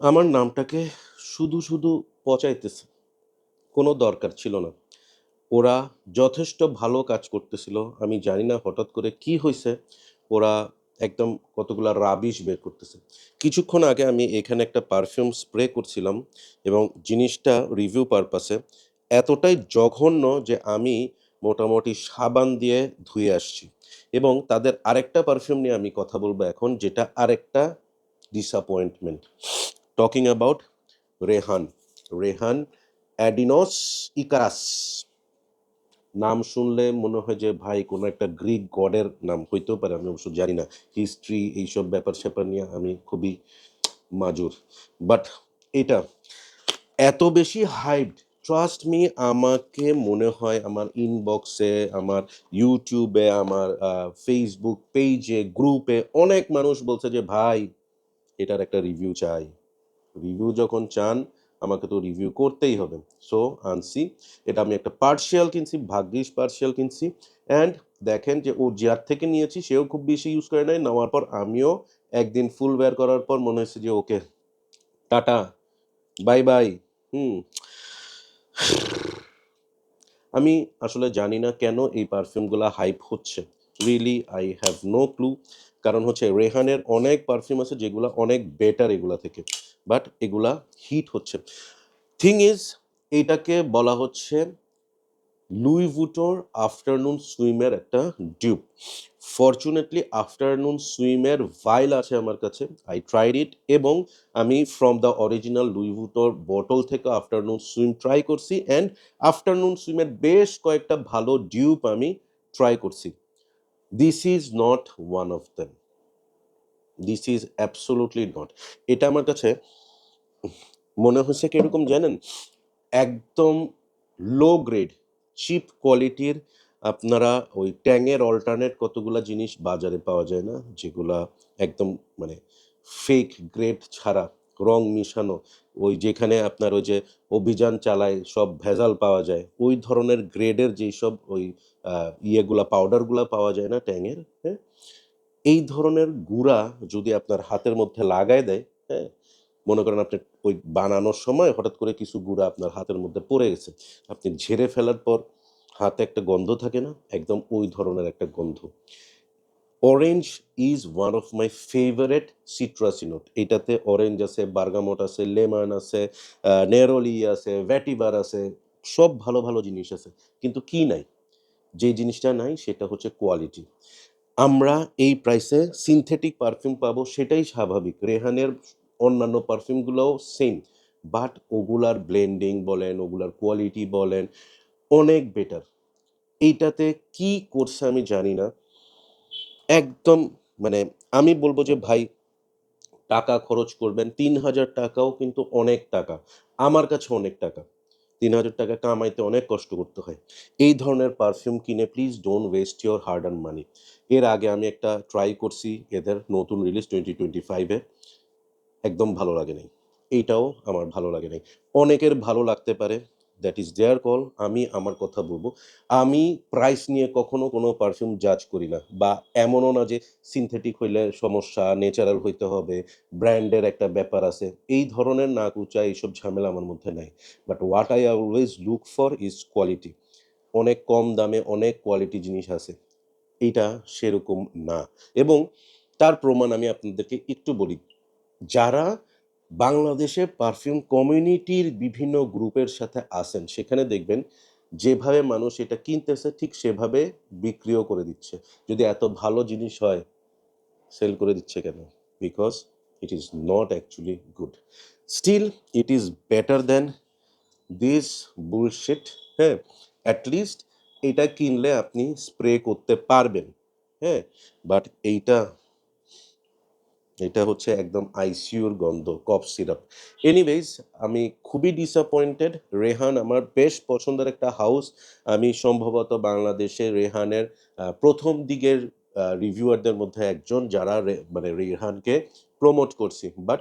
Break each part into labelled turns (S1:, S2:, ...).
S1: আমার নামটাকে শুধু, শুধু পচাইতেছে। কোনো দরকার ছিল না। ওরা যথেষ্ট ভালো কাজ করতেছিল। আমি জানি না হঠাৎ করে কি হইছে? ওরা একদম কতগুলা রাবিশ বের করতেছে। কিছুক্ষণ আগে আমি এখানে একটা পারফিউম স্প্রে করছিলাম এবং জিনিসটা রিভিউ পারপাসে এতটাই জঘন্য যে আমি মোটামুটি সাবান দিয়ে ধুয়ে আসছি এবং তাদের আরেকটা পারফিউম নিয়ে আমি কথা বলব এখন যেটা আরেকটা disappointment. Talking about Rehan. Rehan অ্যাডিনস ইকারাস। নাম শুনলে মনে হয় যে ভাই কোনো একটা গ্রিক গডের নাম হইতেও পারে। আমি অবশ্য জানি না। হিস্ট্রি এইসব ব্যাপার-স্যাপার নিয়ে আমি খুবই মাজুর। বাট এটা এত বেশি হাইপড, ট্রাস্ট মি আমাকে মনে হয় আমার ইনবক্সে, আমার ইউটিউবে, আমার ফেসবুক পেজে, গ্রুপে অনেক মানুষ বলছে যে ভাই এটার একটা রিভিউ চাই। রিভিউ যখন চান আমাকে তো রিভিউ করতেই হবে। সো আনছি। এটা আমি একটা পার্সিয়াল কিনছি, ভাগ্যিস পার্সিয়াল কিনছি। অ্যান্ড দেখেন যে ও যার থেকে নিয়েছি সেও খুব বেশি ইউজ করে নাই। নেওয়ার পর আমিও একদিন ফুল ওয়্যার করার পর মনে হয়েছে যে ওকে টাটা, বাই বাই। হুম। আমি আসলে জানি না কেন এই পারফিউমগুলা হাইপ হচ্ছে। Really I have no clue. কারণ হচ্ছে রেহানের অনেক পারফিউম আছে যেগুলা অনেক বেটার এগুলা থেকে। বাট এগুলা হিট হচ্ছে। থিং ইজ এইটাকে বলা হচ্ছে লুই ভুটোর আফটারনুন সুইমের একটা ডিউপ। ফরচুনেটলি আফটারনুন সুইমের ভাইল আছে আমার কাছে। আই ট্রাইড ইট এবং আমি ফ্রম দ্য অরিজিনাল লুই ভুটোর বটল থেকে আফটারনুন সুইম ট্রাই করছি অ্যান্ড আফটারনুন সুইমের বেশ কয়েকটা ভালো ডিউপ আমি ট্রাই করছি। This is not one of them. This is absolutely not. এটা আমার কাছে মনে হচ্ছে কিরকম জানেন? একদম লো গ্রেড, চিপ কোয়ালিটির আপনারা ওই ট্যাংয়ের অল্টারনেট কতগুলা জিনিস বাজারে পাওয়া যায় না? যেগুলা একদম মানে ফেক গ্রেড ছাড়া, রং মিশানো, ওই যেখানে আপনার ওই যে অভিযান চালায় সব ভেজাল পাওয়া যায়, ওই ধরনের গ্রেডের যেইসব ওই ইয়েগুলা পাউডারগুলা পাওয়া যায় না ট্যাংয়ের, হ্যাঁ? এই ধরনের গুঁড়া যদি আপনার হাতের মধ্যে লাগায় দেয়, হ্যাঁ? মনে করেন আপনি ওই বানানোর সময় হঠাৎ করে কিছু গুঁড়া আপনার হাতের মধ্যে পড়ে গেছে। আপনি ঝেড়ে ফেলার পর হাতে একটা গন্ধ থাকে না? একদম ওই ধরনের একটা গন্ধ। Orange is one of my favourite citrusy note. এটাতে অরেঞ্জ আছে, বার্গামট আছে, লেমন আছে, নেরোলি আছে, ভ্যাটিভার আছে। সব ভালো, ভালো জিনিস আছে। কিন্তু কি নাই? যে জিনিসটা নাই সেটা হচ্ছে কোয়ালিটি। আমরা এই প্রাইসে সিনথেটিক পারফিউম পাবো সেটাই স্বাভাবিক। রেহানের অন্যান্য পারফিউমগুলোও সেম। বাট ওগুলার ব্লেন্ডিং বলেন, ওগুলার কোয়ালিটি বলেন অনেক বেটার। এইটাতে কি করছে আমি জানি না। একদম মানে আমি বলব যে ভাই টাকা খরচ করবেন। ৳৩,০০০ ও কিন্তু অনেক টাকা। আমার কাছে অনেক টাকা। ৳৩,০০০ কামাইতে অনেক কষ্ট করতে হয়। এই ধরনের পারফিউম কিনে please don't waste your hard earn money. এর আগে আমি একটা ট্রাই করছি এদের নতুন রিলিজ 2025 এ। একদম ভালো লাগে নাই। এইটাও আমার ভালো লাগে নাই। অনেকের ভালো লাগতে পারে। That is their call. আমি আমার কথা বলব। আমি প্রাইস নিয়ে কখনো কোনো পারফিউম জাজ করি না। বা এমনও না যে সিনথেটিক হইলে সমস্যা, ন্যাচারাল হইতে হবে, ব্র্যান্ডের একটা ব্যাপার আছে। এই ধরনের নাক উঁচা এইসব ঝামেলা আমার মধ্যে নাই। But what I always look for is quality. অনেক কম দামে অনেক কোয়ালিটি জিনিস আছে। এইটা সেরকম না। এবং তার প্রমাণ আমি আপনাদেরকে একটু বলি। যারা বাংলাদেশে পারফিউম কমিউনিটির বিভিন্ন গ্রুপের সাথে আছেন, সেখানে দেখবেন যেভাবে মানুষ এটা কিনতেছে ঠিক সেভাবে বিক্রিও করে দিচ্ছে। যদি এত ভালো জিনিস হয়, সেল করে দিচ্ছে কেন? Because it is not actually good. Still it is better than this bullshit, হ্যাঁ? এট লিস্ট এটা কিনলে আপনি স্প্রে করতে পারবেন, হ্যাঁ? বাট এইটা এটা হচ্ছে একদম আইসিইউর গন্ধ, কফ সিরাপ। এনিওয়েজ আমি খুবই ডিসঅ্যাপয়েন্টেড। রেহান আমার বেশ পছন্দের একটা হাউস। আমি সম্ভবত বাংলাদেশে রেহানের ১ম দিকের রিভিউয়ারদের মধ্যে একজন যারা মানে রেহানকে প্রমোট করছি। But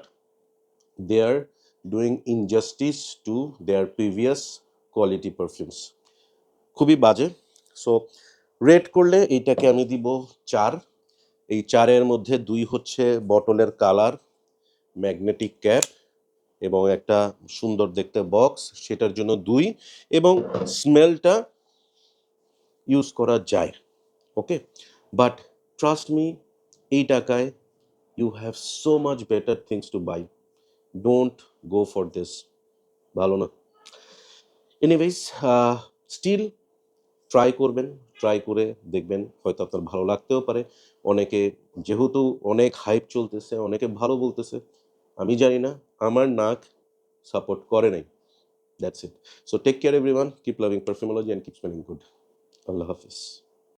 S1: they are doing injustice to their previous quality perfumes. খুবই বাজে। সো রেট করলে এইটাকে আমি দিব ৪। এই ৪ এর মধ্যে ২ হচ্ছে বটলের কালার, ম্যাগনেটিক ক্যাপ এবং একটা সুন্দর দেখতে বক্স, সেটার জন্য ২ এবং স্মেলটা ইউজ করা যায়। ওকে? বাট ট্রাস্ট মি, এই টাকায় you have so much better things to buy. Don't go for this. ভালো না। এনিওয়েজ, স্টিল ট্রাই করবেন। ট্রাই করে দেখবেন, হয়তো আপনার ভালো লাগতেও পারে। অনেকে, যেহেতু অনেক হাইপ চলতেছে, অনেকে ভালো বলতেছে। আমি জানি না, আমার নাক সাপোর্ট করে নাই। That's it. So take care everyone. Keep loving Perfumology and keep smelling good. আল্লাহ হাফেজ।